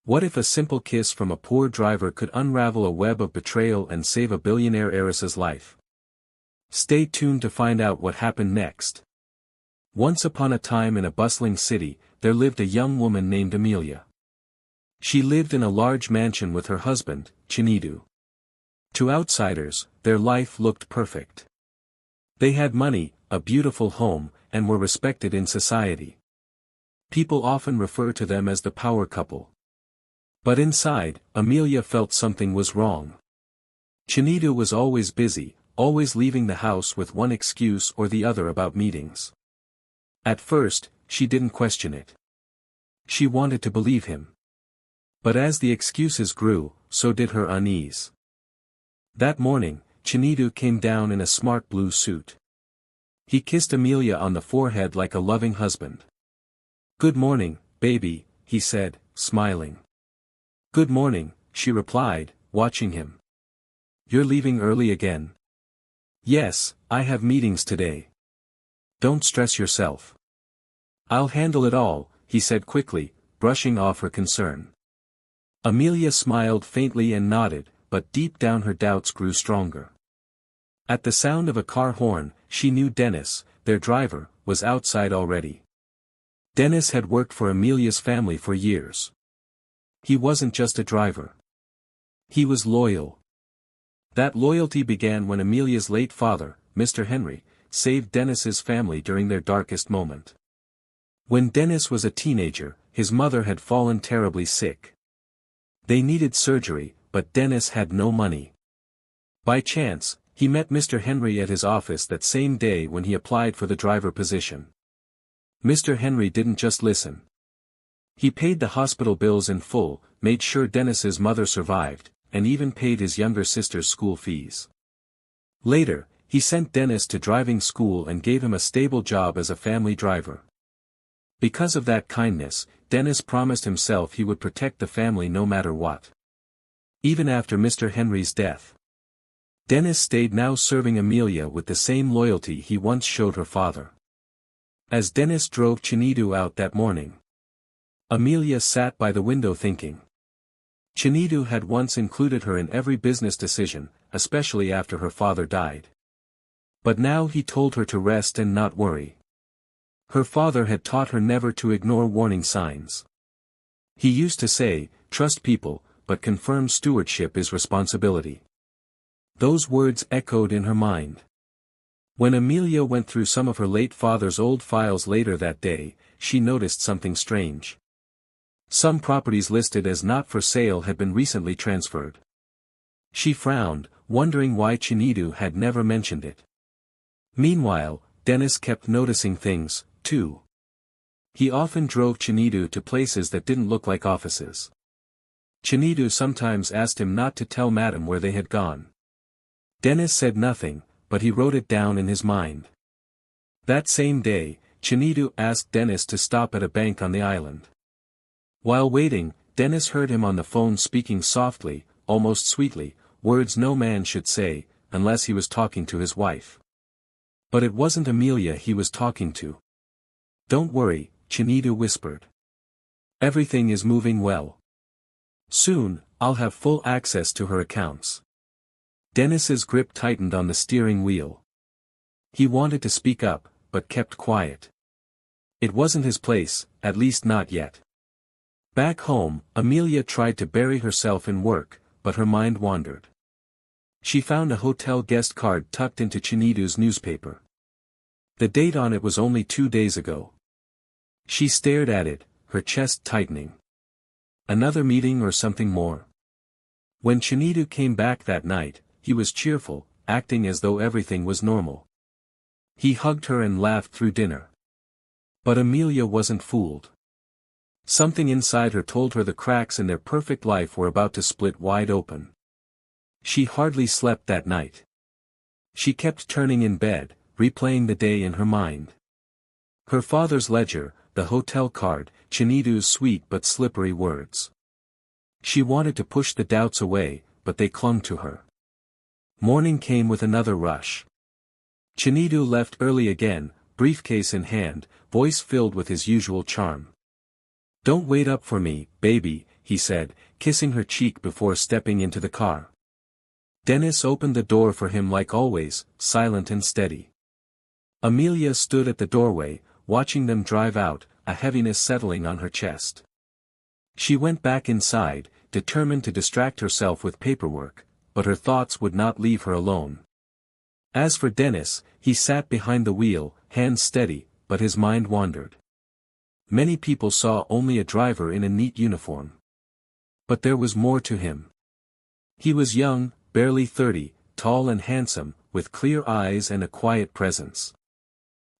What if a simple kiss from a poor driver could unravel a web of betrayal and save a billionaire heiress's life? Stay tuned to find out what happened next. Once upon a time in a bustling city, there lived a young woman named Amelia. She lived in a large mansion with her husband, Chinidu. To outsiders, their life looked perfect. They had money, a beautiful home, and were respected in society. People often refer to them as the power couple. But inside, Amelia felt something was wrong. Chinidu was always busy, always leaving the house with one excuse or the other about meetings. At first, she didn't question it. She wanted to believe him. But as the excuses grew, so did her unease. That morning, Chinidu came down in a smart blue suit. He kissed Amelia on the forehead like a loving husband. "Good morning, baby," he said, smiling. "Good morning," she replied, watching him. "You're leaving early again?" "Yes, I have meetings today." "Don't stress yourself. I'll handle it all," he said quickly, brushing off her concern. Amelia smiled faintly and nodded, but deep down her doubts grew stronger. At the sound of a car horn, she knew Dennis, their driver, was outside already. Dennis had worked for Amelia's family for years. He wasn't just a driver. He was loyal. That loyalty began when Amelia's late father, Mr. Henry, saved Dennis's family during their darkest moment. When Dennis was a teenager, his mother had fallen terribly sick. They needed surgery, but Dennis had no money. By chance, he met Mr. Henry at his office that same day when he applied for the driver position. Mr. Henry didn't just listen. He paid the hospital bills in full, made sure Dennis's mother survived, and even paid his younger sister's school fees. Later, he sent Dennis to driving school and gave him a stable job as a family driver. Because of that kindness, Dennis promised himself he would protect the family no matter what. Even after Mr. Henry's death, Dennis stayed now serving Amelia with the same loyalty he once showed her father. As Dennis drove Chinidu out that morning, Amelia sat by the window thinking. Chinidu had once included her in every business decision, especially after her father died. But now he told her to rest and not worry. Her father had taught her never to ignore warning signs. He used to say, "Trust people, but confirm stewardship is responsibility." Those words echoed in her mind. When Amelia went through some of her late father's old files later that day, she noticed something strange. Some properties listed as not for sale had been recently transferred. She frowned, wondering why Chinidu had never mentioned it. Meanwhile, Dennis kept noticing things, too. He often drove Chinidu to places that didn't look like offices. Chinidu sometimes asked him not to tell Madam where they had gone. Dennis said nothing, but he wrote it down in his mind. That same day, Chinidu asked Dennis to stop at a bank on the island. While waiting, Dennis heard him on the phone speaking softly, almost sweetly, words no man should say, unless he was talking to his wife. But it wasn't Amelia he was talking to. "Don't worry," Chinidu whispered. "Everything is moving well. Soon, I'll have full access to her accounts." Dennis's grip tightened on the steering wheel. He wanted to speak up, but kept quiet. It wasn't his place, at least not yet. Back home, Amelia tried to bury herself in work, but her mind wandered. She found a hotel guest card tucked into Chinidu's newspaper. The date on it was only 2 days ago. She stared at it, her chest tightening. Another meeting or something more? When Chinidu came back that night, he was cheerful, acting as though everything was normal. He hugged her and laughed through dinner. But Amelia wasn't fooled. Something inside her told her the cracks in their perfect life were about to split wide open. She hardly slept that night. She kept turning in bed, replaying the day in her mind. Her father's ledger, the hotel card, Chinidu's sweet but slippery words. She wanted to push the doubts away, but they clung to her. Morning came with another rush. Chinidu left early again, briefcase in hand, voice filled with his usual charm. "Don't wait up for me, baby," he said, kissing her cheek before stepping into the car. Dennis opened the door for him like always, silent and steady. Amelia stood at the doorway, watching them drive out, a heaviness settling on her chest. She went back inside, determined to distract herself with paperwork, but her thoughts would not leave her alone. As for Dennis, he sat behind the wheel, hands steady, but his mind wandered. Many people saw only a driver in a neat uniform. But there was more to him. He was young, barely 30, tall and handsome, with clear eyes and a quiet presence.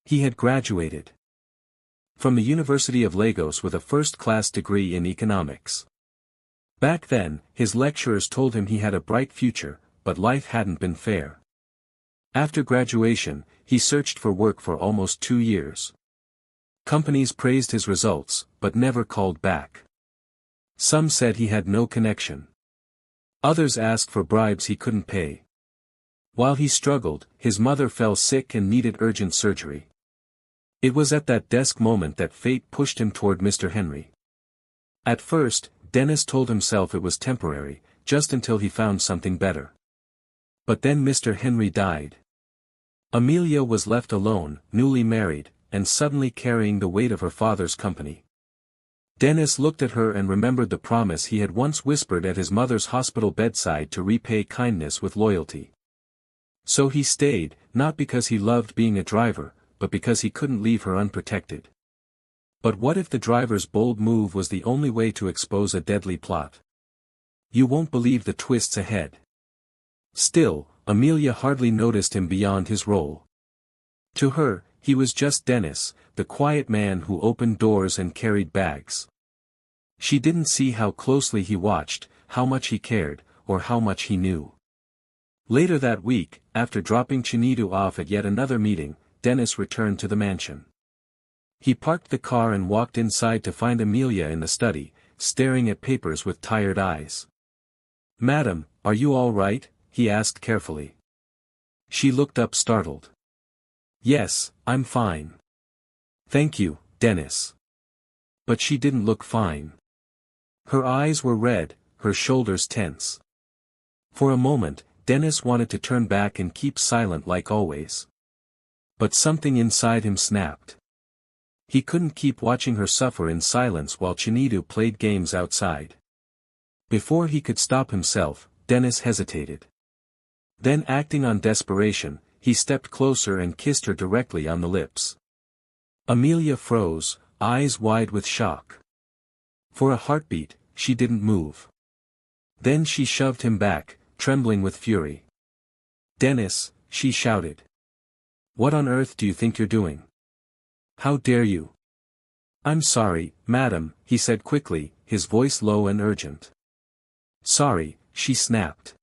He had graduated from the University of Lagos with a first-class degree in economics. Back then, his lecturers told him he had a bright future, but life hadn't been fair. After graduation, he searched for work for almost 2 years. Companies praised his results, but never called back. Some said he had no connection. Others asked for bribes he couldn't pay. While he struggled, his mother fell sick and needed urgent surgery. It was at that desk moment that fate pushed him toward Mr. Henry. At first, Dennis told himself it was temporary, just until he found something better. But then Mr. Henry died. Amelia was left alone, newly married, and suddenly carrying the weight of her father's company. Dennis looked at her and remembered the promise he had once whispered at his mother's hospital bedside to repay kindness with loyalty. So he stayed, not because he loved being a driver, but because he couldn't leave her unprotected. But what if the driver's bold move was the only way to expose a deadly plot? You won't believe the twists ahead. Still, Amelia hardly noticed him beyond his role. To her, he was just Dennis, the quiet man who opened doors and carried bags. She didn't see how closely he watched, how much he cared, or how much he knew. Later that week, after dropping Chinedu off at yet another meeting, Dennis returned to the mansion. He parked the car and walked inside to find Amelia in the study, staring at papers with tired eyes. "Madam, are you all right?" he asked carefully. She looked up startled. "Yes, I'm fine. Thank you, Dennis." But she didn't look fine. Her eyes were red, her shoulders tense. For a moment, Dennis wanted to turn back and keep silent like always. But something inside him snapped. He couldn't keep watching her suffer in silence while Chinedu played games outside. Before he could stop himself, Dennis hesitated. Then, acting on desperation, he stepped closer and kissed her directly on the lips. Amelia froze, eyes wide with shock. For a heartbeat, she didn't move. Then she shoved him back, trembling with fury. "Dennis," she shouted. "What on earth do you think you're doing? How dare you?" "I'm sorry, madam," he said quickly, his voice low and urgent. "Sorry," she snapped.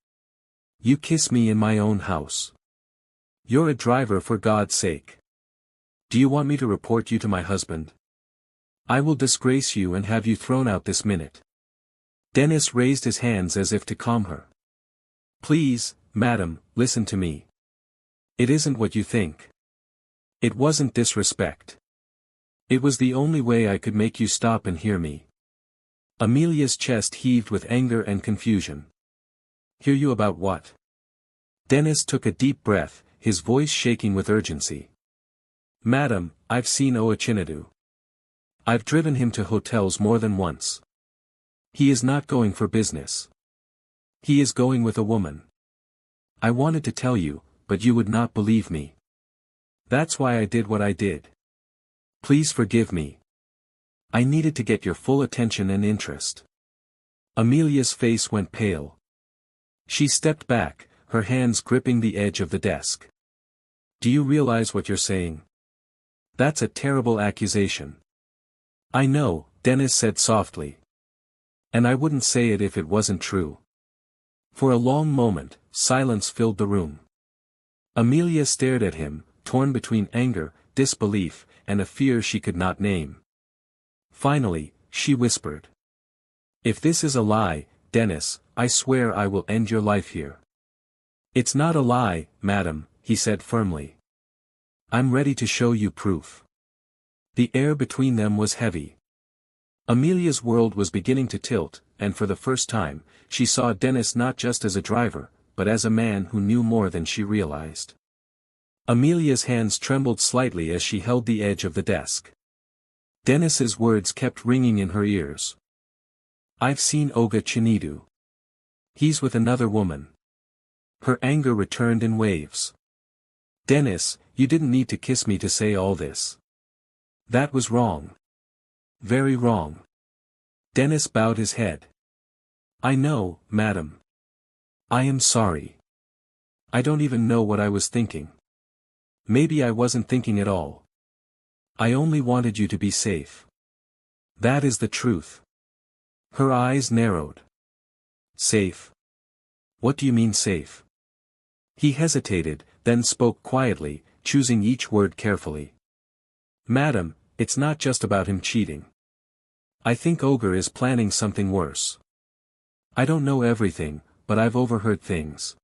"You kiss me in my own house. You're a driver, for God's sake. Do you want me to report you to my husband? I will disgrace you and have you thrown out this minute." Dennis raised his hands as if to calm her. "Please, madam, listen to me. It isn't what you think. It wasn't disrespect. It was the only way I could make you stop and hear me." Amelia's chest heaved with anger and confusion. "Hear you about what?" Dennis took a deep breath, his voice shaking with urgency. "Madam, I've seen Chinedu. I've driven him to hotels more than once. He is not going for business. He is going with a woman. I wanted to tell you, but you would not believe me. That's why I did what I did. Please forgive me. I needed to get your full attention and interest." Amelia's face went pale. She stepped back, her hands gripping the edge of the desk. "Do you realize what you're saying? That's a terrible accusation." "I know," Dennis said softly. "And I wouldn't say it if it wasn't true." For a long moment, silence filled the room. Amelia stared at him, torn between anger, disbelief, and a fear she could not name. Finally, she whispered. "If this is a lie, Dennis, I swear I will end your life here." "It's not a lie, madam," he said firmly. "I'm ready to show you proof." The air between them was heavy. Amelia's world was beginning to tilt, and for the first time, she saw Dennis not just as a driver, but as a man who knew more than she realized. Amelia's hands trembled slightly as she held the edge of the desk. Dennis's words kept ringing in her ears. "I've seen Olga Chinidu. He's with another woman." Her anger returned in waves. "Dennis, you didn't need to kiss me to say all this. That was wrong. Very wrong." Dennis bowed his head. "I know, madam. I am sorry. I don't even know what I was thinking. Maybe I wasn't thinking at all. I only wanted you to be safe. That is the truth." Her eyes narrowed. "Safe? What do you mean safe?" He hesitated, then spoke quietly, choosing each word carefully. "Madam, it's not just about him cheating. I think Olga is planning something worse. I don't know everything, but I've overheard things.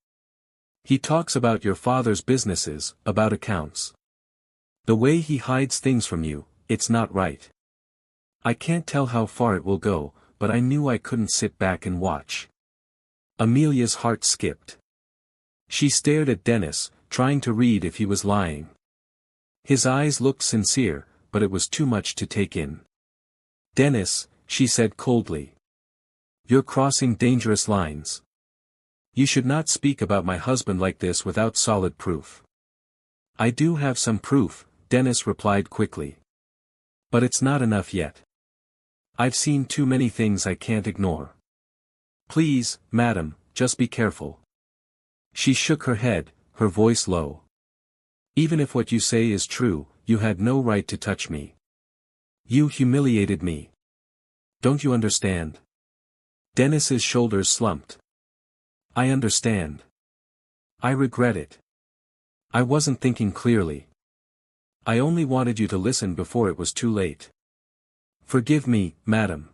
He talks about your father's businesses, about accounts. The way he hides things from you, it's not right. I can't tell how far it will go, but I knew I couldn't sit back and watch." Amelia's heart skipped. She stared at Dennis, trying to read if he was lying. His eyes looked sincere, but it was too much to take in. "Dennis," she said coldly. "You're crossing dangerous lines. You should not speak about my husband like this without solid proof." "I do have some proof," Dennis replied quickly. "But it's not enough yet. I've seen too many things I can't ignore. Please, madam, just be careful." She shook her head, her voice low. "Even if what you say is true, you had no right to touch me. You humiliated me. Don't you understand?" Dennis's shoulders slumped. "I understand. I regret it. I wasn't thinking clearly. I only wanted you to listen before it was too late. Forgive me, madam."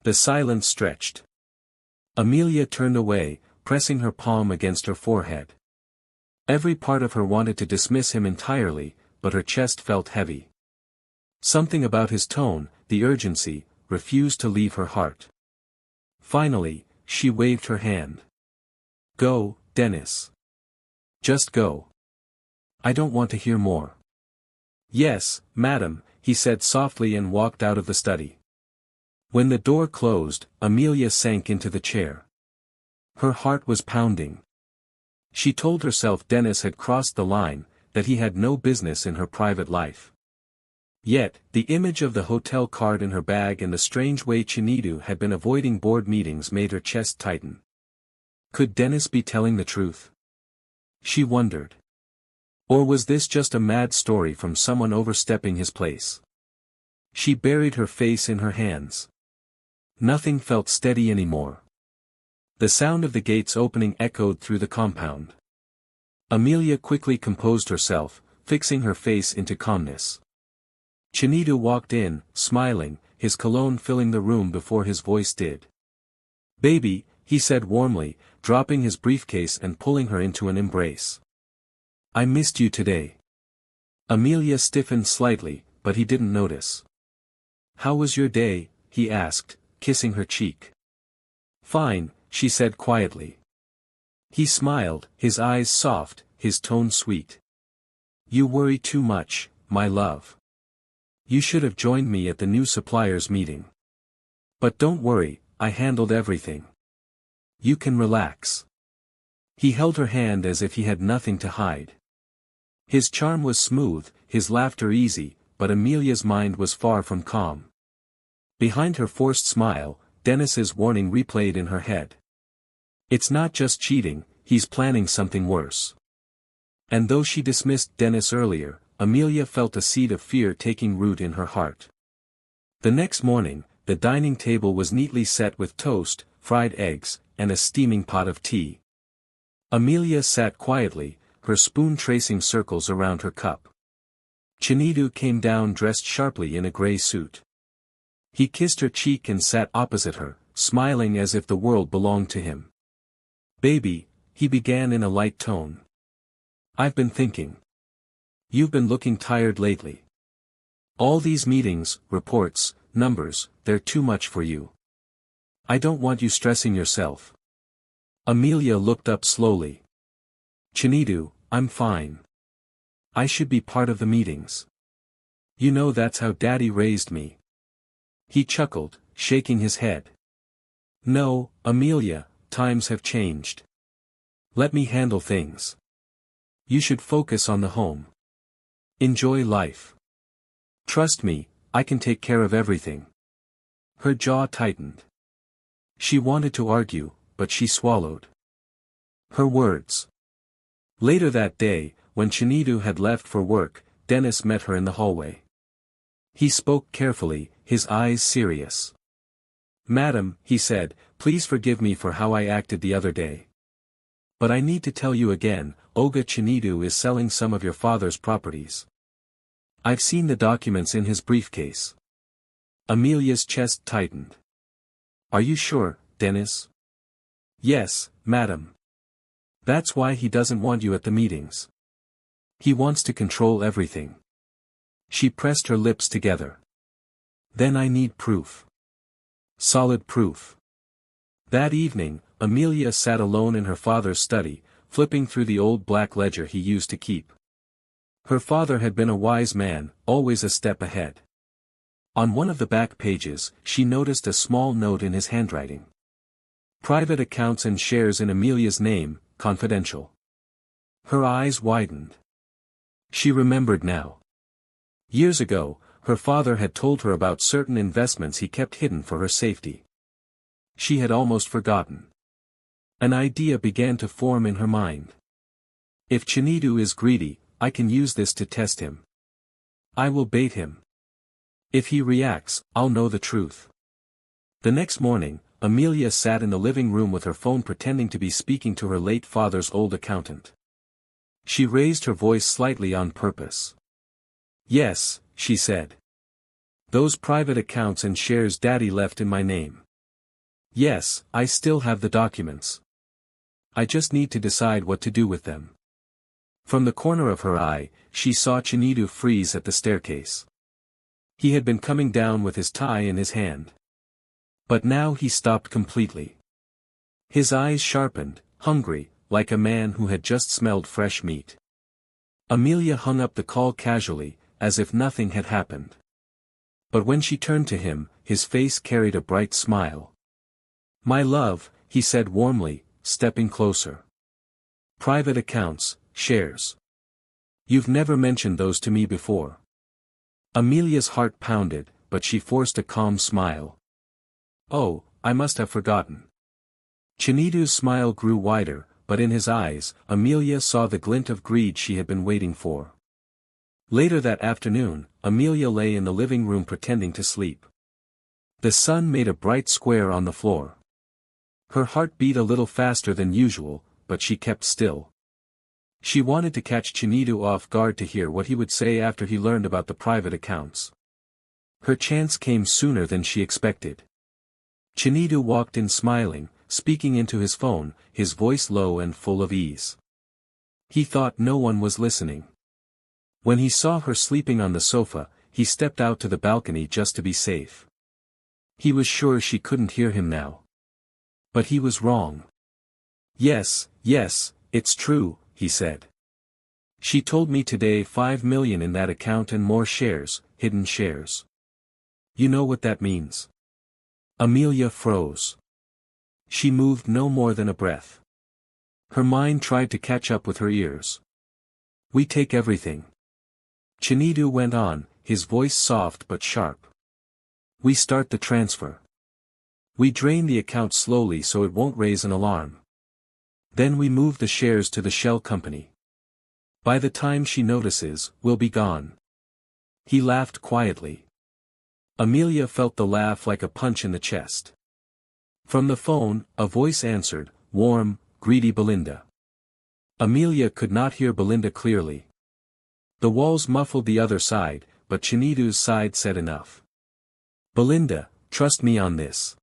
The silence stretched. Amelia turned away, pressing her palm against her forehead. Every part of her wanted to dismiss him entirely, but her chest felt heavy. Something about his tone, the urgency, refused to leave her heart. Finally, she waved her hand. "Go, Dennis. Just go. I don't want to hear more." "Yes, madam," he said softly and walked out of the study. When the door closed, Amelia sank into the chair. Her heart was pounding. She told herself Dennis had crossed the line, that he had no business in her private life. Yet, the image of the hotel card in her bag and the strange way Chinidu had been avoiding board meetings made her chest tighten. Could Dennis be telling the truth? She wondered. Or was this just a mad story from someone overstepping his place? She buried her face in her hands. Nothing felt steady anymore. The sound of the gates opening echoed through the compound. Amelia quickly composed herself, fixing her face into calmness. Chinidu walked in, smiling, his cologne filling the room before his voice did. "Baby," he said warmly, dropping his briefcase and pulling her into an embrace. "I missed you today." Amelia stiffened slightly, but he didn't notice. "How was your day?" he asked, kissing her cheek. "Fine," she said quietly. He smiled, his eyes soft, his tone sweet. "You worry too much, my love. You should have joined me at the new suppliers meeting. But don't worry, I handled everything. You can relax." He held her hand as if he had nothing to hide. His charm was smooth, his laughter easy, but Amelia's mind was far from calm. Behind her forced smile, Dennis's warning replayed in her head. It's not just cheating, he's planning something worse. And though she dismissed Dennis earlier, Amelia felt a seed of fear taking root in her heart. The next morning, the dining table was neatly set with toast, fried eggs, and a steaming pot of tea. Amelia sat quietly, her spoon tracing circles around her cup. Chinidu came down dressed sharply in a gray suit. He kissed her cheek and sat opposite her, smiling as if the world belonged to him. "Baby," he began in a light tone. "I've been thinking. You've been looking tired lately. All these meetings, reports, numbers, they're too much for you. I don't want you stressing yourself. Amelia looked up slowly. Chinidu, I'm fine. I should be part of the meetings. You know that's how Daddy raised me. He chuckled, shaking his head. No, Amelia, times have changed. Let me handle things. You should focus on the home. Enjoy life. Trust me, I can take care of everything. Her jaw tightened. She wanted to argue, but she swallowed her words. Later that day, when Chinidu had left for work, Dennis met her in the hallway. He spoke carefully, his eyes serious. Madam, he said, please forgive me for how I acted the other day. But I need to tell you again, Olga Chinidu is selling some of your father's properties. I've seen the documents in his briefcase. Amelia's chest tightened. Are you sure, Dennis? Yes, madam. That's why he doesn't want you at the meetings. He wants to control everything. She pressed her lips together. Then I need proof. Solid proof. That evening, Amelia sat alone in her father's study, flipping through the old black ledger he used to keep. Her father had been a wise man, always a step ahead. On one of the back pages, she noticed a small note in his handwriting. Private accounts and shares in Amelia's name, confidential. Her eyes widened. She remembered now. Years ago, her father had told her about certain investments he kept hidden for her safety. She had almost forgotten. An idea began to form in her mind. If Chinidu is greedy, I can use this to test him. I will bait him. If he reacts, I'll know the truth. The next morning, Amelia sat in the living room with her phone pretending to be speaking to her late father's old accountant. She raised her voice slightly on purpose. Yes, she said. Those private accounts and shares Daddy left in my name. Yes, I still have the documents. I just need to decide what to do with them. From the corner of her eye, she saw Chinidu freeze at the staircase. He had been coming down with his tie in his hand. But now he stopped completely. His eyes sharpened, hungry, like a man who had just smelled fresh meat. Amelia hung up the call casually, as if nothing had happened. But when she turned to him, his face carried a bright smile. My love, he said warmly, stepping closer. Private accounts, shares. You've never mentioned those to me before. Amelia's heart pounded, but she forced a calm smile. Oh, I must have forgotten. Chinidu's smile grew wider, but in his eyes, Amelia saw the glint of greed she had been waiting for. Later that afternoon, Amelia lay in the living room pretending to sleep. The sun made a bright square on the floor. Her heart beat a little faster than usual, but she kept still. She wanted to catch Chinidu off guard to hear what he would say after he learned about the private accounts. Her chance came sooner than she expected. Chinidu walked in smiling, speaking into his phone, his voice low and full of ease. He thought no one was listening. When he saw her sleeping on the sofa, he stepped out to the balcony just to be safe. He was sure she couldn't hear him now. But he was wrong. Yes, it's true, he said. She told me today 5 million in that account and more shares, hidden shares. You know what that means? Amelia froze. She moved no more than a breath. Her mind tried to catch up with her ears. We take everything. Chinidu went on, his voice soft but sharp. We start the transfer. We drain the account slowly so it won't raise an alarm. Then we move the shares to the shell company. By the time she notices, we'll be gone. He laughed quietly. Amelia felt the laugh like a punch in the chest. From the phone, a voice answered, warm, greedy Belinda. Amelia could not hear Belinda clearly. The walls muffled the other side, but Chinidu's side said enough. Belinda, trust me on this.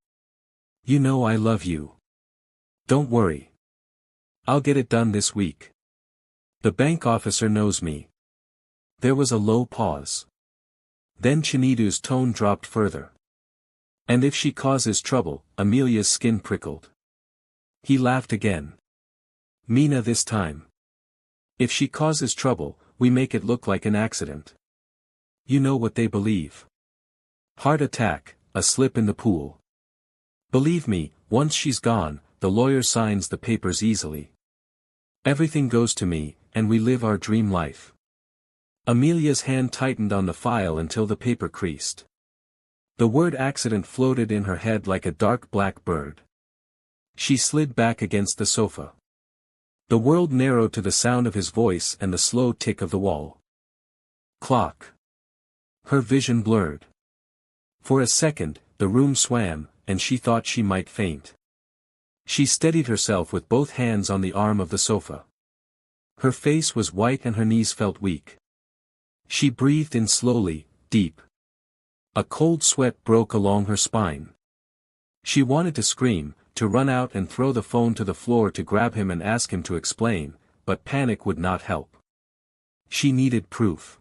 You know I love you. Don't worry. I'll get it done this week. The bank officer knows me. There was a low pause. Then Chinidu's tone dropped further. And if she causes trouble, Amelia's skin prickled. He laughed again. Mina this time. If she causes trouble, we make it look like an accident. You know what they believe. Heart attack, a slip in the pool. Believe me, once she's gone, the lawyer signs the papers easily. Everything goes to me, and we live our dream life. Amelia's hand tightened on the file until the paper creased. The word accident floated in her head like a dark black bird. She slid back against the sofa. The world narrowed to the sound of his voice and the slow tick of the wall clock. Her vision blurred. For a second, the room swam, and she thought she might faint. She steadied herself with both hands on the arm of the sofa. Her face was white and her knees felt weak. She breathed in slowly, deep. A cold sweat broke along her spine. She wanted to scream, to run out and throw the phone to the floor to grab him and ask him to explain, but panic would not help. She needed proof.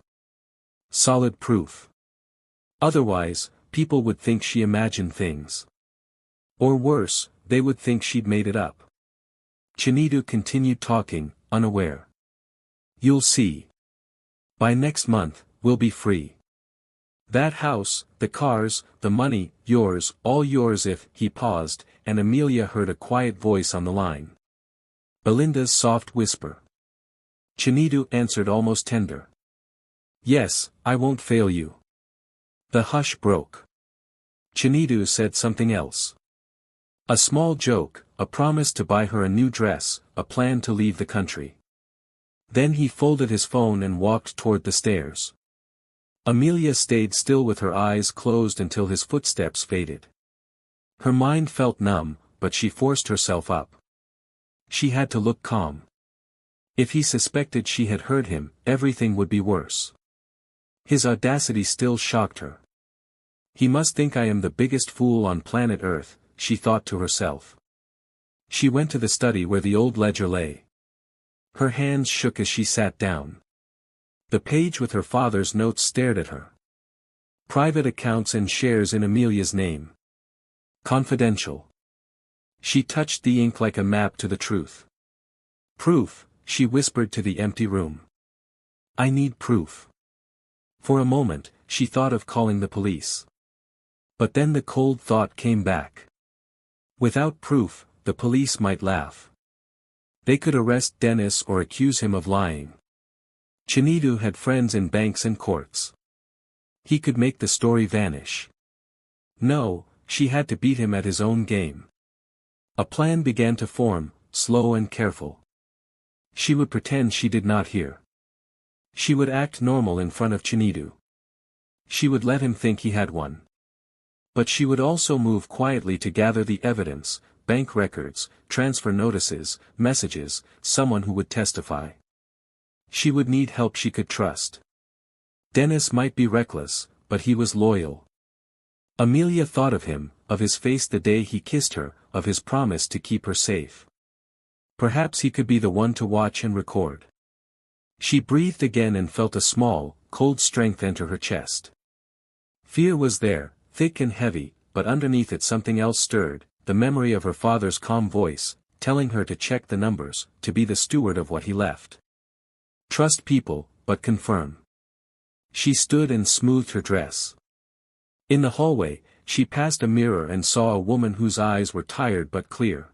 Solid proof. Otherwise, people would think she imagined things. Or worse, they would think she'd made it up. Chinedu continued talking, unaware. You'll see. By next month, we'll be free. That house, the cars, the money, yours, all yours if, he paused, and Amelia heard a quiet voice on the line. Belinda's soft whisper. Chinedu answered almost tender. Yes, I won't fail you. The hush broke. Chinedu said something else. A small joke, a promise to buy her a new dress, a plan to leave the country. Then he folded his phone and walked toward the stairs. Amelia stayed still with her eyes closed until his footsteps faded. Her mind felt numb, but she forced herself up. She had to look calm. If he suspected she had heard him, everything would be worse. His audacity still shocked her. He must think I am the biggest fool on planet Earth, she thought to herself. She went to the study where the old ledger lay. Her hands shook as she sat down. The page with her father's notes stared at her. Private accounts and shares in Amelia's name. Confidential. She touched the ink like a map to the truth. Proof, she whispered to the empty room. I need proof. For a moment, she thought of calling the police. But then the cold thought came back. Without proof, the police might laugh. They could arrest Dennis or accuse him of lying. Chinedu had friends in banks and courts. He could make the story vanish. No, she had to beat him at his own game. A plan began to form, slow and careful. She would pretend she did not hear. She would act normal in front of Chinedu. She would let him think he had one. But she would also move quietly to gather the evidence, bank records, transfer notices, messages, someone who would testify. She would need help she could trust. Dennis might be reckless, but he was loyal. Amelia thought of him, of his face the day he kissed her, of his promise to keep her safe. Perhaps he could be the one to watch and record. She breathed again and felt a small, cold strength enter her chest. Fear was there, thick and heavy, but underneath it something else stirred, the memory of her father's calm voice, telling her to check the numbers, to be the steward of what he left. Trust people, but confirm. She stood and smoothed her dress. In the hallway, she passed a mirror and saw a woman whose eyes were tired but clear.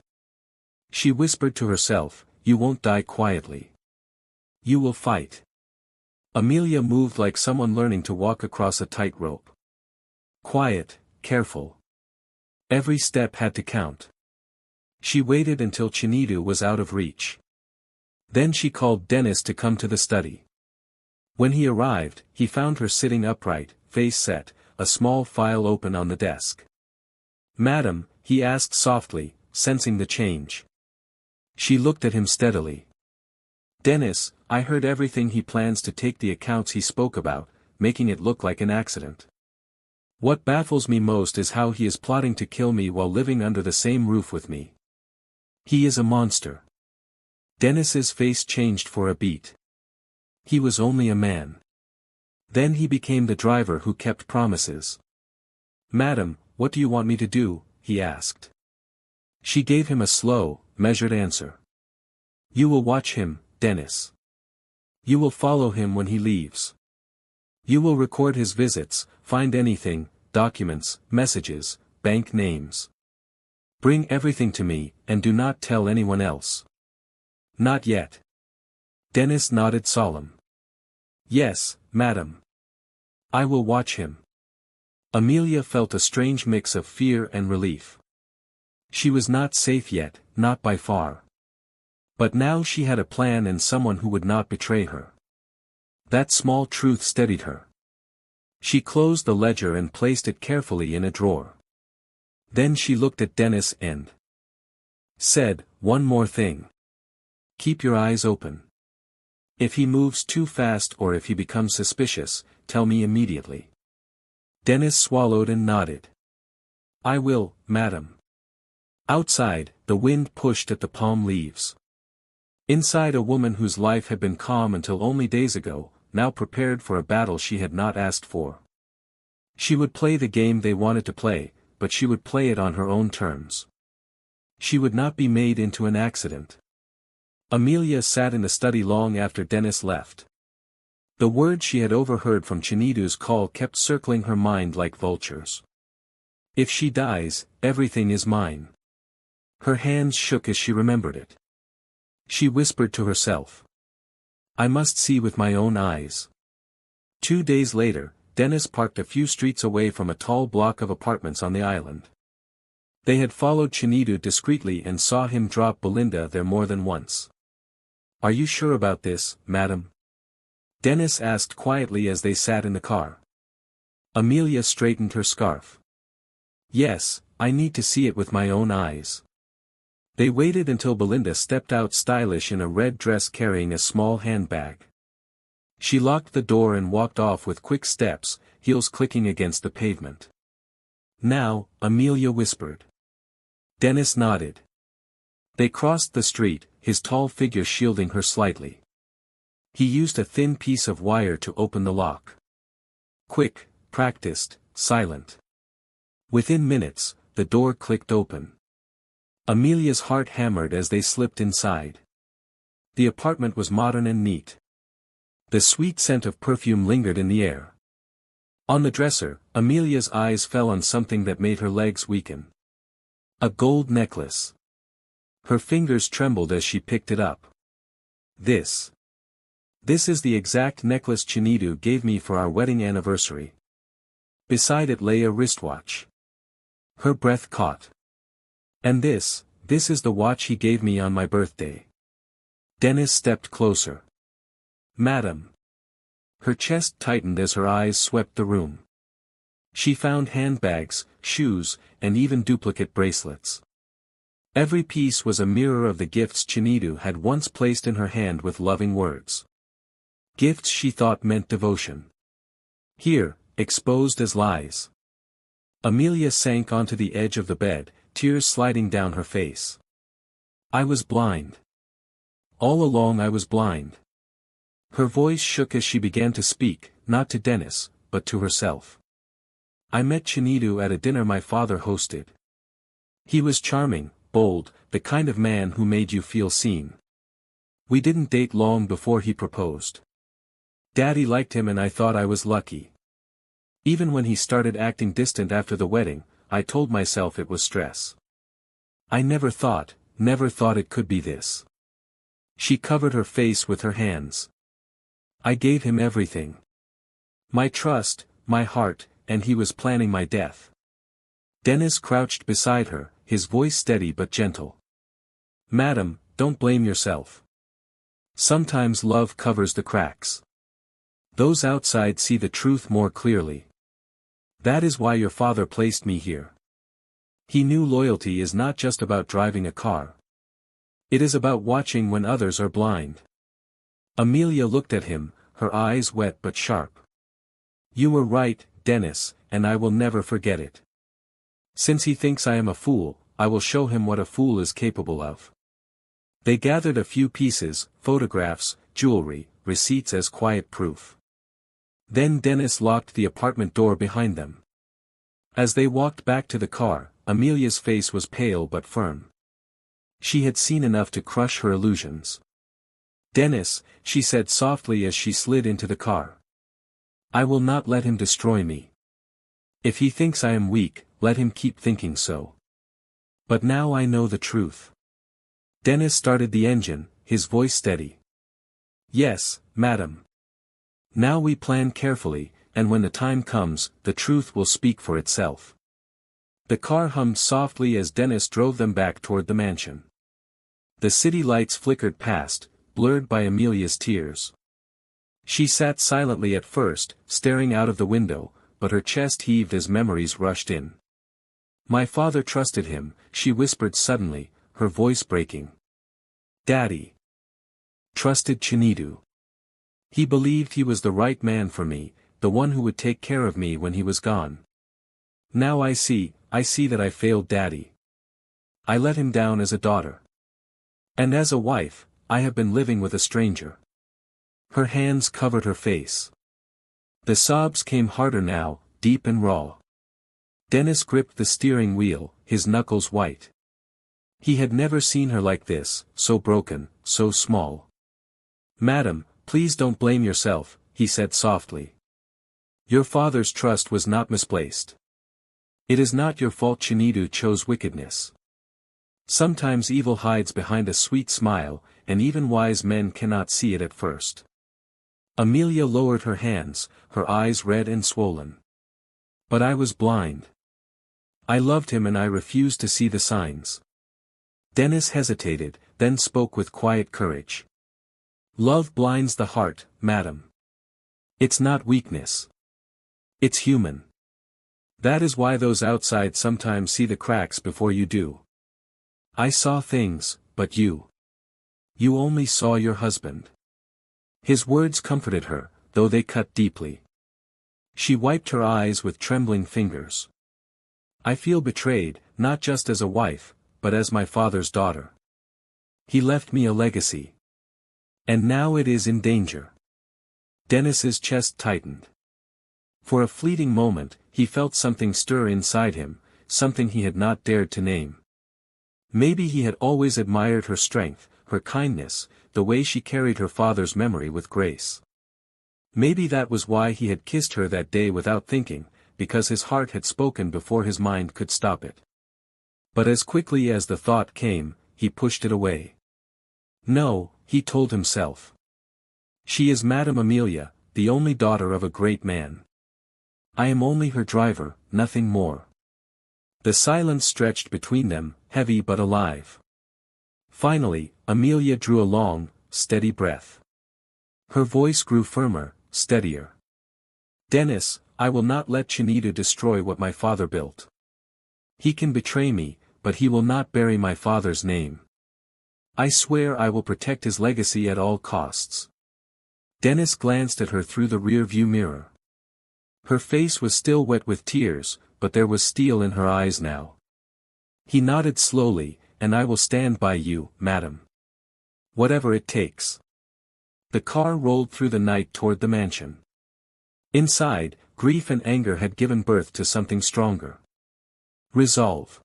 She whispered to herself, you won't die quietly. You will fight. Amelia moved like someone learning to walk across a tightrope. Quiet, careful. Every step had to count. She waited until Chinedu was out of reach. Then she called Dennis to come to the study. When he arrived, he found her sitting upright, face set, a small file open on the desk. Madam, he asked softly, sensing the change. She looked at him steadily. Dennis, I heard everything. He plans to take the accounts he spoke about, making it look like an accident. What baffles me most is how he is plotting to kill me while living under the same roof with me. He is a monster. Dennis's face changed for a beat. He was only a man. Then he became the driver who kept promises. Madam, what do you want me to do?" he asked. She gave him a slow, measured answer. "You will watch him, Dennis. You will follow him when he leaves. You will record his visits, find anything, documents, messages, bank names. Bring everything to me, and do not tell anyone else." "Not yet." Dennis nodded solemn. "Yes, madam. I will watch him." Amelia felt a strange mix of fear and relief. She was not safe yet, not by far. But now she had a plan and someone who would not betray her. That small truth steadied her. She closed the ledger and placed it carefully in a drawer. Then she looked at Dennis and said, "One more thing. Keep your eyes open. If he moves too fast or if he becomes suspicious, tell me immediately." Dennis swallowed and nodded. "I will, madam." Outside, the wind pushed at the palm leaves. Inside, a woman whose life had been calm until only days ago, now prepared for a battle she had not asked for. She would play the game they wanted to play, but she would play it on her own terms. She would not be made into an accident. Amelia sat in the study long after Dennis left. The words she had overheard from Chinidu's call kept circling her mind like vultures. "If she dies, everything is mine." Her hands shook as she remembered it. She whispered to herself, "I must see with my own eyes." 2 days later, Dennis parked a few streets away from a tall block of apartments on the island. They had followed Chinidu discreetly and saw him drop Belinda there more than once. "Are you sure about this, madam?" Dennis asked quietly as they sat in the car. Amelia straightened her scarf. "Yes, I need to see it with my own eyes." They waited until Belinda stepped out stylish in a red dress carrying a small handbag. She locked the door and walked off with quick steps, heels clicking against the pavement. "Now," Amelia whispered. Dennis nodded. They crossed the street, his tall figure shielding her slightly. He used a thin piece of wire to open the lock. Quick, practiced, silent. Within minutes, the door clicked open. Amelia's heart hammered as they slipped inside. The apartment was modern and neat. The sweet scent of perfume lingered in the air. On the dresser, Amelia's eyes fell on something that made her legs weaken. A gold necklace. Her fingers trembled as she picked it up. This is the exact necklace Chinidu gave me for our wedding anniversary." Beside it lay a wristwatch. Her breath caught. "And this is the watch he gave me on my birthday." Dennis stepped closer. "Madam." Her chest tightened as her eyes swept the room. She found handbags, shoes, and even duplicate bracelets. Every piece was a mirror of the gifts Chinidu had once placed in her hand with loving words. Gifts she thought meant devotion. Here, exposed as lies. Amelia sank onto the edge of the bed, tears sliding down her face. "I was blind. All along I was blind." Her voice shook as she began to speak, not to Dennis, but to herself. "I met Chinidu at a dinner my father hosted. He was charming, bold, the kind of man who made you feel seen. We didn't date long before he proposed. Daddy liked him and I thought I was lucky. Even when he started acting distant after the wedding, I told myself it was stress. I never thought it could be this." She covered her face with her hands. "I gave him everything. My trust, my heart, and he was planning my death." Dennis crouched beside her, his voice steady but gentle. "Madam, don't blame yourself. Sometimes love covers the cracks. Those outside see the truth more clearly. That is why your father placed me here. He knew loyalty is not just about driving a car. It is about watching when others are blind." Amelia looked at him, her eyes wet but sharp. "You were right, Dennis, and I will never forget it. Since he thinks I am a fool, I will show him what a fool is capable of." They gathered a few pieces, photographs, jewelry, receipts as quiet proof. Then Dennis locked the apartment door behind them. As they walked back to the car, Amelia's face was pale but firm. She had seen enough to crush her illusions. "Dennis," she said softly as she slid into the car. "I will not let him destroy me. If he thinks I am weak, let him keep thinking so. But now I know the truth." Dennis started the engine, his voice steady. "Yes, madam. Now we plan carefully, and when the time comes, the truth will speak for itself." The car hummed softly as Dennis drove them back toward the mansion. The city lights flickered past, blurred by Amelia's tears. She sat silently at first, staring out of the window, but her chest heaved as memories rushed in. "My father trusted him," she whispered suddenly, her voice breaking. "Daddy trusted Chinidu. He believed he was the right man for me, the one who would take care of me when he was gone. Now I see that I failed Daddy. I let him down as a daughter. And as a wife, I have been living with a stranger." Her hands covered her face. The sobs came harder now, deep and raw. Dennis gripped the steering wheel, his knuckles white. He had never seen her like this, so broken, so small. "Madam, please don't blame yourself," he said softly. "Your father's trust was not misplaced. It is not your fault Chinidu chose wickedness. Sometimes evil hides behind a sweet smile, and even wise men cannot see it at first." Amelia lowered her hands, her eyes red and swollen. "But I was blind. I loved him and I refused to see the signs." Dennis hesitated, then spoke with quiet courage. "Love blinds the heart, madam. It's not weakness. It's human. That is why those outside sometimes see the cracks before you do. I saw things, but you only saw your husband." His words comforted her, though they cut deeply. She wiped her eyes with trembling fingers. "I feel betrayed, not just as a wife, but as my father's daughter. He left me a legacy. And now it is in danger." Dennis's chest tightened. For a fleeting moment, he felt something stir inside him, something he had not dared to name. Maybe he had always admired her strength, her kindness, the way she carried her father's memory with grace. Maybe that was why he had kissed her that day without thinking, because his heart had spoken before his mind could stop it. But as quickly as the thought came, he pushed it away. "No," he told himself. "She is Madame Amelia, the only daughter of a great man. I am only her driver, nothing more." The silence stretched between them, heavy but alive. Finally, Amelia drew a long, steady breath. Her voice grew firmer, steadier. "Dennis, I will not let Chinidu destroy what my father built. He can betray me, but he will not bury my father's name. I swear I will protect his legacy at all costs." Dennis glanced at her through the rear-view mirror. Her face was still wet with tears, but there was steel in her eyes now. He nodded slowly, "And I will stand by you, madam. Whatever it takes." The car rolled through the night toward the mansion. Inside, grief and anger had given birth to something stronger. Resolve.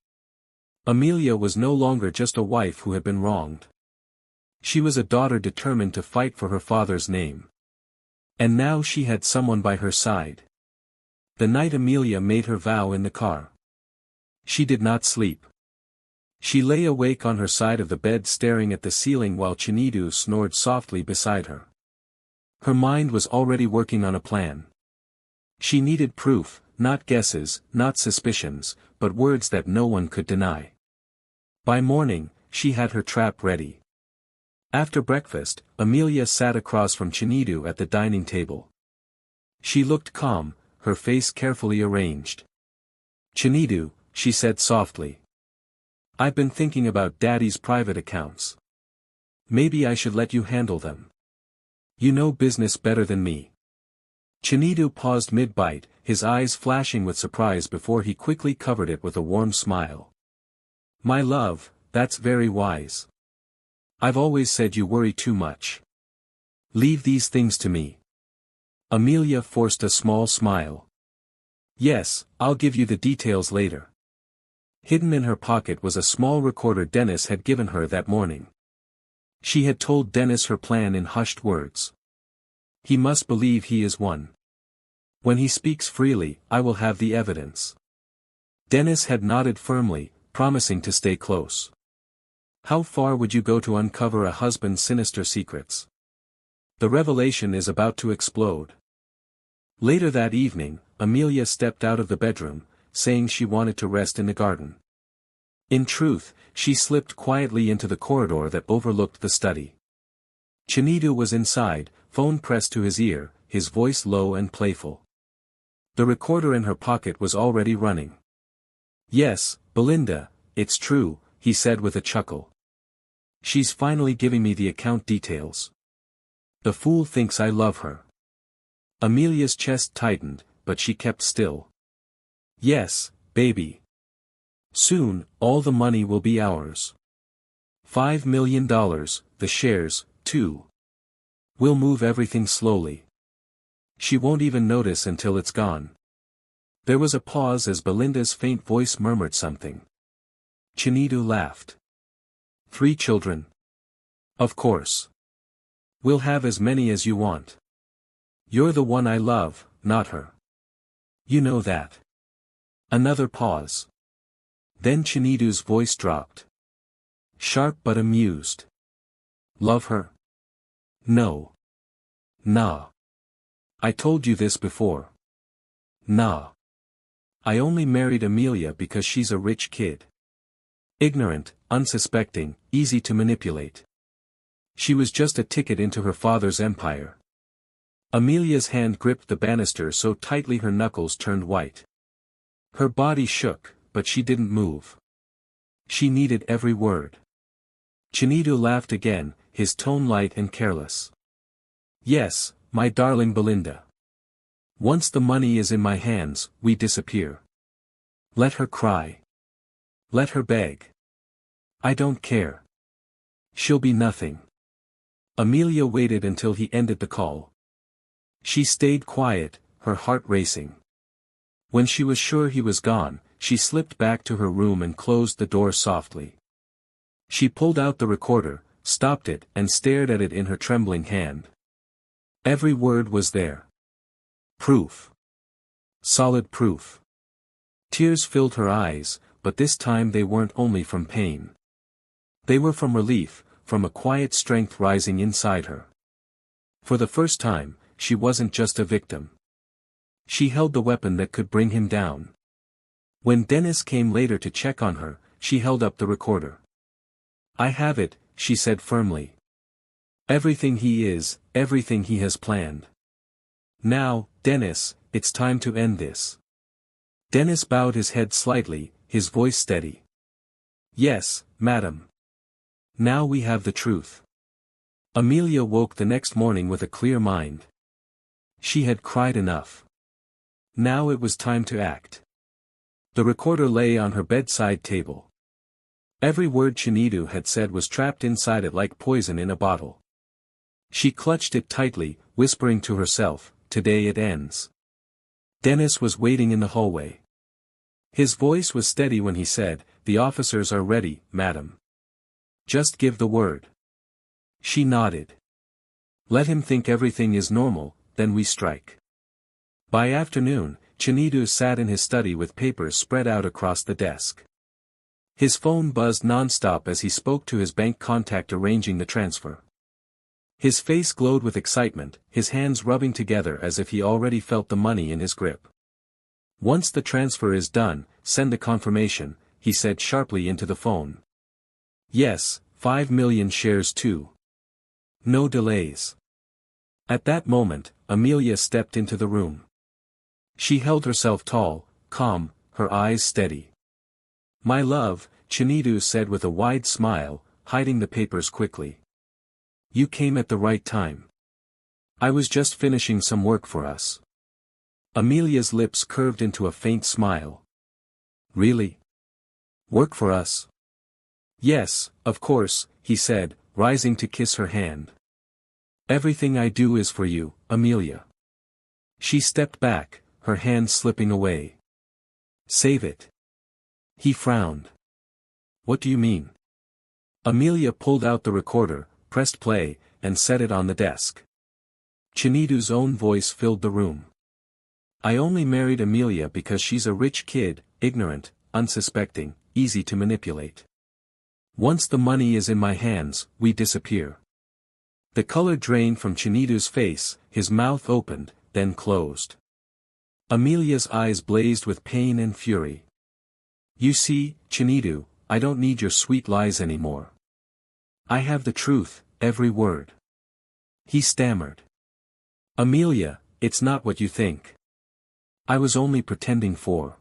Amelia was no longer just a wife who had been wronged. She was a daughter determined to fight for her father's name. And now she had someone by her side. The night Amelia made her vow in the car, she did not sleep. She lay awake on her side of the bed staring at the ceiling while Chinidu snored softly beside her. Her mind was already working on a plan. She needed proof, not guesses, not suspicions, but words that no one could deny. By morning, she had her trap ready. After breakfast, Amelia sat across from Chinidu at the dining table. She looked calm, her face carefully arranged. "Chinidu," she said softly. "I've been thinking about Daddy's private accounts. Maybe I should let you handle them. You know business better than me." Chinidu paused mid-bite, his eyes flashing with surprise before he quickly covered it with a warm smile. "My love, that's very wise. I've always said you worry too much. Leave these things to me." Amelia forced a small smile. Yes, I'll give you the details later. Hidden in her pocket was a small recorder Dennis had given her that morning. She had told Dennis her plan in hushed words. He must believe he is one. When he speaks freely, I will have the evidence. Dennis had nodded firmly, promising to stay close. How far would you go to uncover a husband's sinister secrets? The revelation is about to explode. Later that evening, Amelia stepped out of the bedroom, saying she wanted to rest in the garden. In truth, she slipped quietly into the corridor that overlooked the study. Chinito was inside, phone pressed to his ear, his voice low and playful. The recorder in her pocket was already running. Yes, Belinda, it's true, he said with a chuckle. She's finally giving me the account details. The fool thinks I love her. Amelia's chest tightened, but she kept still. Yes, baby. Soon, all the money will be ours. $5 million, the shares, too. We'll move everything slowly. She won't even notice until it's gone. There was a pause as Belinda's faint voice murmured something. Chinito laughed. 3 children? Of course. We'll have as many as you want. You're the one I love, not her. You know that. Another pause. Then Chinito's voice dropped. Sharp but amused. Love her? No. Nah. I told you this before. Nah. I only married Amelia because she's a rich kid. Ignorant, unsuspecting, easy to manipulate. She was just a ticket into her father's empire. Amelia's hand gripped the banister so tightly her knuckles turned white. Her body shook, but she didn't move. She needed every word. Chinito laughed again, his tone light and careless. Yes, my darling Belinda. Once the money is in my hands, we disappear. Let her cry. Let her beg. I don't care. She'll be nothing. Amelia waited until he ended the call. She stayed quiet, her heart racing. When she was sure he was gone, she slipped back to her room and closed the door softly. She pulled out the recorder, stopped it and stared at it in her trembling hand. Every word was there. Proof. Solid proof. Tears filled her eyes, but this time they weren't only from pain. They were from relief, from a quiet strength rising inside her. For the first time, she wasn't just a victim. She held the weapon that could bring him down. When Dennis came later to check on her, she held up the recorder. I have it, she said firmly. Everything he is, everything he has planned. Now, Dennis, it's time to end this. Dennis bowed his head slightly, his voice steady. Yes, madam. Now we have the truth. Amelia woke the next morning with a clear mind. She had cried enough. Now it was time to act. The recorder lay on her bedside table. Every word Chinito had said was trapped inside it like poison in a bottle. She clutched it tightly, whispering to herself, today it ends. Dennis was waiting in the hallway. His voice was steady when he said, the officers are ready, madam. Just give the word. She nodded. Let him think everything is normal, then we strike. By afternoon, Chinito sat in his study with papers spread out across the desk. His phone buzzed non-stop as he spoke to his bank contact arranging the transfer. His face glowed with excitement, his hands rubbing together as if he already felt the money in his grip. Once the transfer is done, send the confirmation, he said sharply into the phone. Yes, 5 million shares too. No delays. At that moment, Amelia stepped into the room. She held herself tall, calm, her eyes steady. My love, Chinito said with a wide smile, hiding the papers quickly. You came at the right time. I was just finishing some work for us. Amelia's lips curved into a faint smile. Really? Work for us? Yes, of course, he said, rising to kiss her hand. Everything I do is for you, Amelia. She stepped back, her hand slipping away. Save it. He frowned. What do you mean? Amelia pulled out the recorder, pressed play, and set it on the desk. Chinidu's own voice filled the room. I only married Amelia because she's a rich kid, ignorant, unsuspecting, easy to manipulate. Once the money is in my hands, we disappear. The color drained from Chinidu's face, his mouth opened, then closed. Amelia's eyes blazed with pain and fury. You see, Chinidu, I don't need your sweet lies anymore. I have the truth, every word. He stammered. Amelia, it's not what you think. I was only pretending for.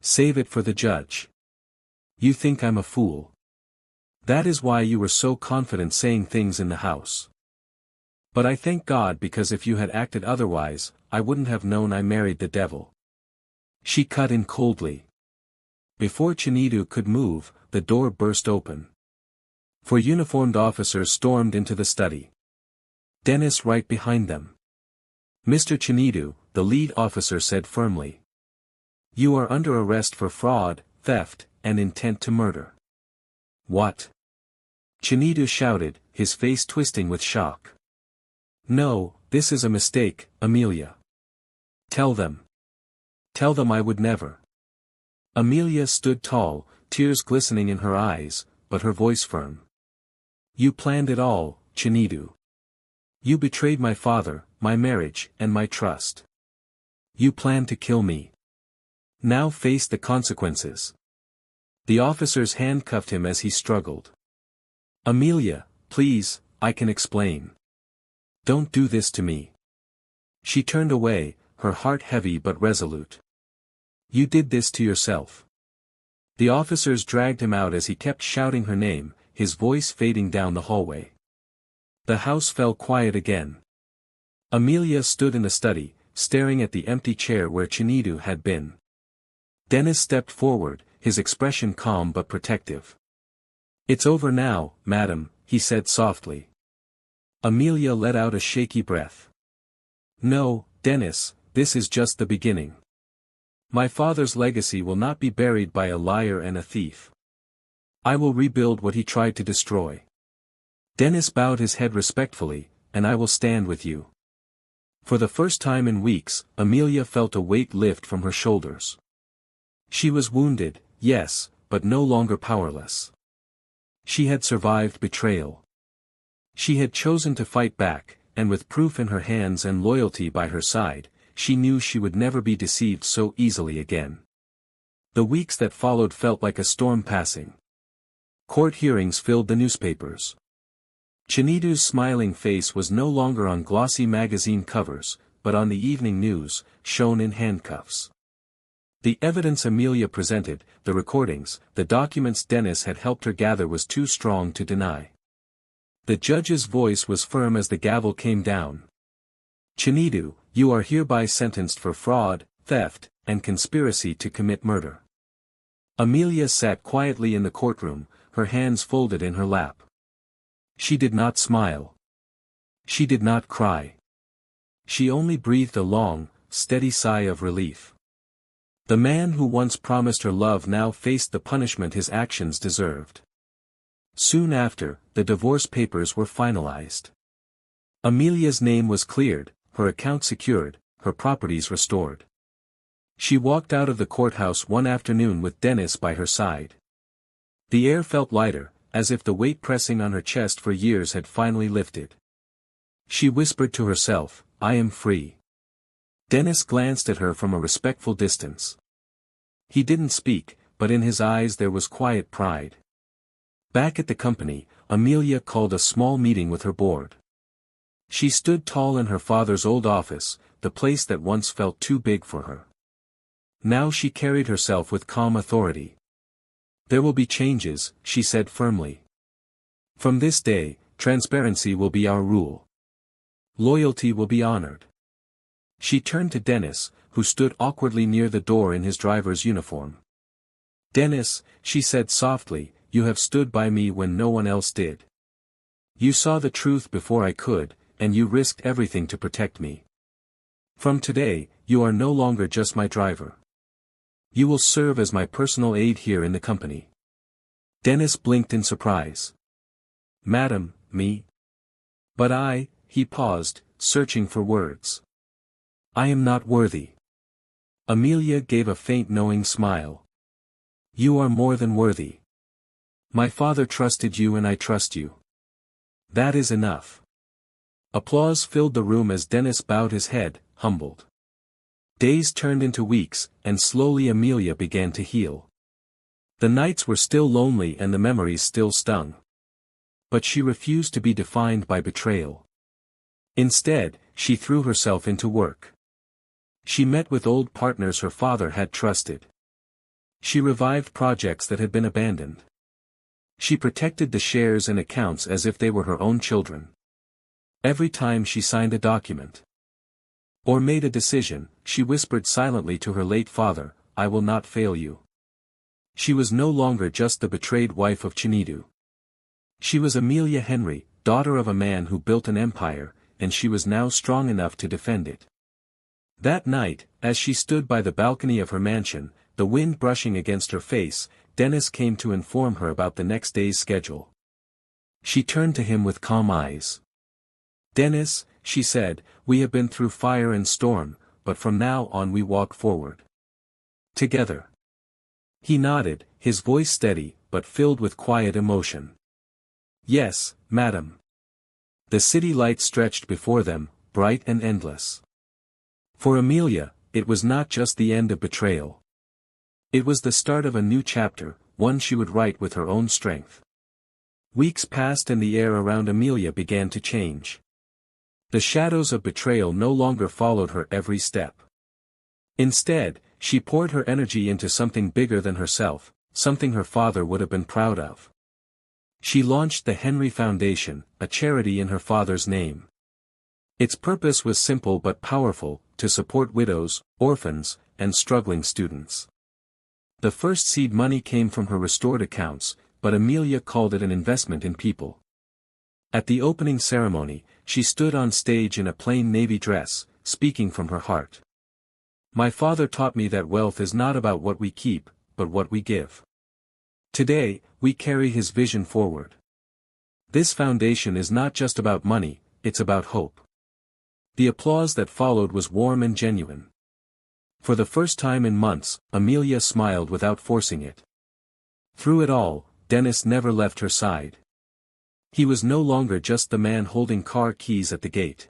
Save it for the judge. You think I'm a fool. That is why you were so confident saying things in the house. But I thank God because if you had acted otherwise, I wouldn't have known I married the devil. She cut in coldly. Before Chinidu could move, the door burst open. Four uniformed officers stormed into the study. Dennis right behind them. Mr. Chinidu, the lead officer said firmly. You are under arrest for fraud, theft, and intent to murder. What? Chinidu shouted, his face twisting with shock. No, this is a mistake, Amelia. Tell them. Tell them I would never. Amelia stood tall, tears glistening in her eyes, but her voice firm. You planned it all, Chinidu. You betrayed my father, my marriage, and my trust. You planned to kill me. Now face the consequences. The officers handcuffed him as he struggled. Amelia, please, I can explain. Don't do this to me. She turned away, her heart heavy but resolute. You did this to yourself. The officers dragged him out as he kept shouting her name, his voice fading down the hallway. The house fell quiet again. Amelia stood in the study, staring at the empty chair where Chinidu had been. Dennis stepped forward, his expression calm but protective. It's over now, madam, he said softly. Amelia let out a shaky breath. No, Dennis, this is just the beginning. My father's legacy will not be buried by a liar and a thief. I will rebuild what he tried to destroy. Dennis bowed his head respectfully, and I will stand with you. For the first time in weeks, Amelia felt a weight lift from her shoulders. She was wounded, yes, but no longer powerless. She had survived betrayal. She had chosen to fight back, and with proof in her hands and loyalty by her side, she knew she would never be deceived so easily again. The weeks that followed felt like a storm passing. Court hearings filled the newspapers. Chinidu's smiling face was no longer on glossy magazine covers, but on the evening news, shown in handcuffs. The evidence Amelia presented, the recordings, the documents Dennis had helped her gather was too strong to deny. The judge's voice was firm as the gavel came down. Chinidu, you are hereby sentenced for fraud, theft, and conspiracy to commit murder. Amelia sat quietly in the courtroom, her hands folded in her lap. She did not smile. She did not cry. She only breathed a long, steady sigh of relief. The man who once promised her love now faced the punishment his actions deserved. Soon after, the divorce papers were finalized. Amelia's name was cleared, her account secured, her properties restored. She walked out of the courthouse one afternoon with Dennis by her side. The air felt lighter, as if the weight pressing on her chest for years had finally lifted. She whispered to herself, I am free. Dennis glanced at her from a respectful distance. He didn't speak, but in his eyes there was quiet pride. Back at the company, Amelia called a small meeting with her board. She stood tall in her father's old office, the place that once felt too big for her. Now she carried herself with calm authority. There will be changes, she said firmly. From this day, transparency will be our rule. Loyalty will be honored. She turned to Dennis, who stood awkwardly near the door in his driver's uniform. Dennis, she said softly, you have stood by me when no one else did. You saw the truth before I could, and you risked everything to protect me. From today, you are no longer just my driver. You will serve as my personal aide here in the company. Dennis blinked in surprise. Madam, me? But he paused, searching for words. I am not worthy. Amelia gave a faint knowing smile. You are more than worthy. My father trusted you and I trust you. That is enough. Applause filled the room as Dennis bowed his head, humbled. Days turned into weeks, and slowly Amelia began to heal. The nights were still lonely and the memories still stung. But she refused to be defined by betrayal. Instead, she threw herself into work. She met with old partners her father had trusted. She revived projects that had been abandoned. She protected the shares and accounts as if they were her own children. Every time she signed a document or made a decision, she whispered silently to her late father, I will not fail you. She was no longer just the betrayed wife of Chinedu. She was Amelia Henry, daughter of a man who built an empire, and she was now strong enough to defend it. That night, as she stood by the balcony of her mansion, the wind brushing against her face, Dennis came to inform her about the next day's schedule. She turned to him with calm eyes. Dennis, she said, we have been through fire and storm, but from now on we walk forward. Together. He nodded, his voice steady, but filled with quiet emotion. Yes, madam. The city lights stretched before them, bright and endless. For Amelia, it was not just the end of betrayal. It was the start of a new chapter, one she would write with her own strength. Weeks passed and the air around Amelia began to change. The shadows of betrayal no longer followed her every step. Instead, she poured her energy into something bigger than herself, something her father would have been proud of. She launched the Henry Foundation, a charity in her father's name. Its purpose was simple but powerful, to support widows, orphans, and struggling students. The first seed money came from her restored accounts, but Amelia called it an investment in people. At the opening ceremony, she stood on stage in a plain navy dress, speaking from her heart. My father taught me that wealth is not about what we keep, but what we give. Today, we carry his vision forward. This foundation is not just about money, it's about hope. The applause that followed was warm and genuine. For the first time in months, Amelia smiled without forcing it. Through it all, Dennis never left her side. He was no longer just the man holding car keys at the gate.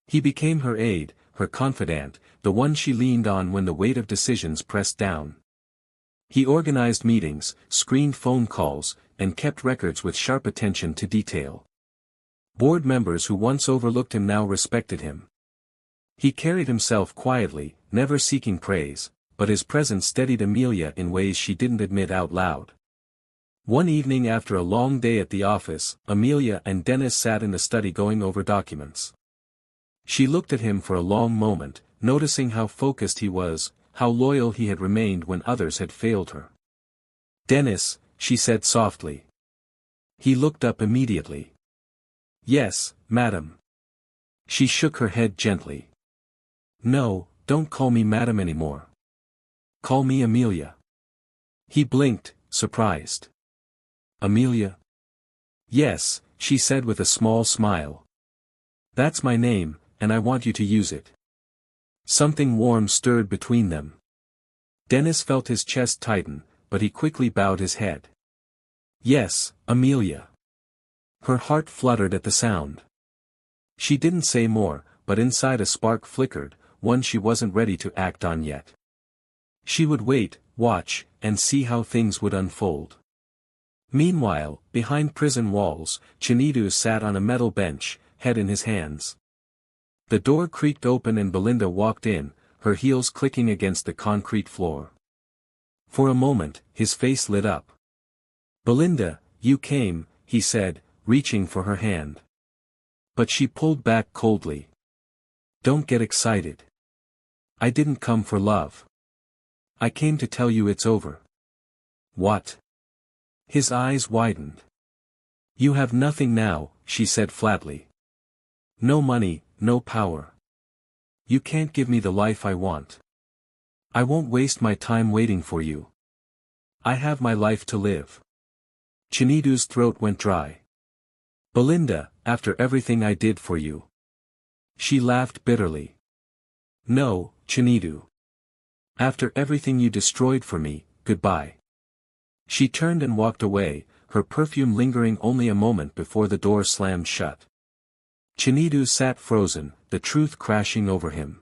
He became her aide, her confidant, the one she leaned on when the weight of decisions pressed down. He organized meetings, screened phone calls, and kept records with sharp attention to detail. Board members who once overlooked him now respected him. He carried himself quietly, never seeking praise, but his presence steadied Amelia in ways she didn't admit out loud. One evening after a long day at the office, Amelia and Dennis sat in the study going over documents. She looked at him for a long moment, noticing how focused he was, how loyal he had remained when others had failed her. Dennis, she said softly. He looked up immediately. Yes, madam. She shook her head gently. No, don't call me madam anymore. Call me Amelia. He blinked, surprised. Amelia? Yes, she said with a small smile. That's my name, and I want you to use it. Something warm stirred between them. Dennis felt his chest tighten, but he quickly bowed his head. Yes, Amelia. Her heart fluttered at the sound. She didn't say more, but inside a spark flickered, one she wasn't ready to act on yet. She would wait, watch, and see how things would unfold. Meanwhile, behind prison walls, Chinedu sat on a metal bench, head in his hands. The door creaked open and Belinda walked in, her heels clicking against the concrete floor. For a moment, his face lit up. Belinda, you came, he said, reaching for her hand. But she pulled back coldly. Don't get excited. I didn't come for love. I came to tell you it's over. What? His eyes widened. You have nothing now, she said flatly. No money, no power. You can't give me the life I want. I won't waste my time waiting for you. I have my life to live. Chinedu's throat went dry. Belinda, after everything I did for you. She laughed bitterly. No, Chinedu. After everything you destroyed for me, goodbye. She turned and walked away, her perfume lingering only a moment before the door slammed shut. Chinedu sat frozen, the truth crashing over him.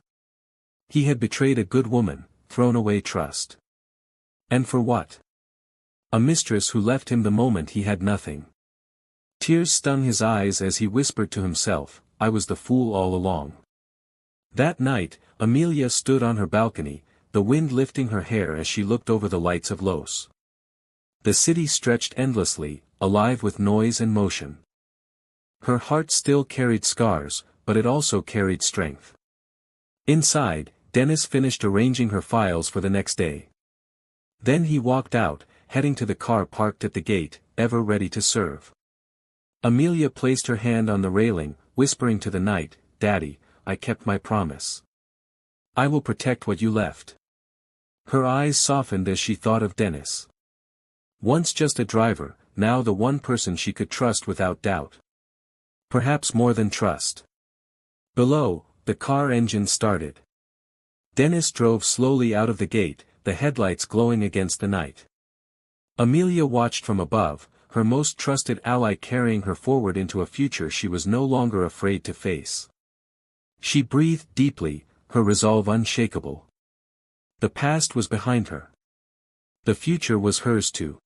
He had betrayed a good woman, thrown away trust. And for what? A mistress who left him the moment he had nothing. Tears stung his eyes as he whispered to himself, I was the fool all along. That night, Amelia stood on her balcony, the wind lifting her hair as she looked over the lights of Los. The city stretched endlessly, alive with noise and motion. Her heart still carried scars, but it also carried strength. Inside, Dennis finished arranging her files for the next day. Then he walked out, heading to the car parked at the gate, ever ready to serve. Amelia placed her hand on the railing, whispering to the night, Daddy, I kept my promise. I will protect what you left. Her eyes softened as she thought of Dennis. Once just a driver, now the one person she could trust without doubt. Perhaps more than trust. Below, the car engine started. Dennis drove slowly out of the gate, the headlights glowing against the night. Amelia watched from above, her most trusted ally carrying her forward into a future she was no longer afraid to face. She breathed deeply, her resolve unshakable. The past was behind her. The future was hers too.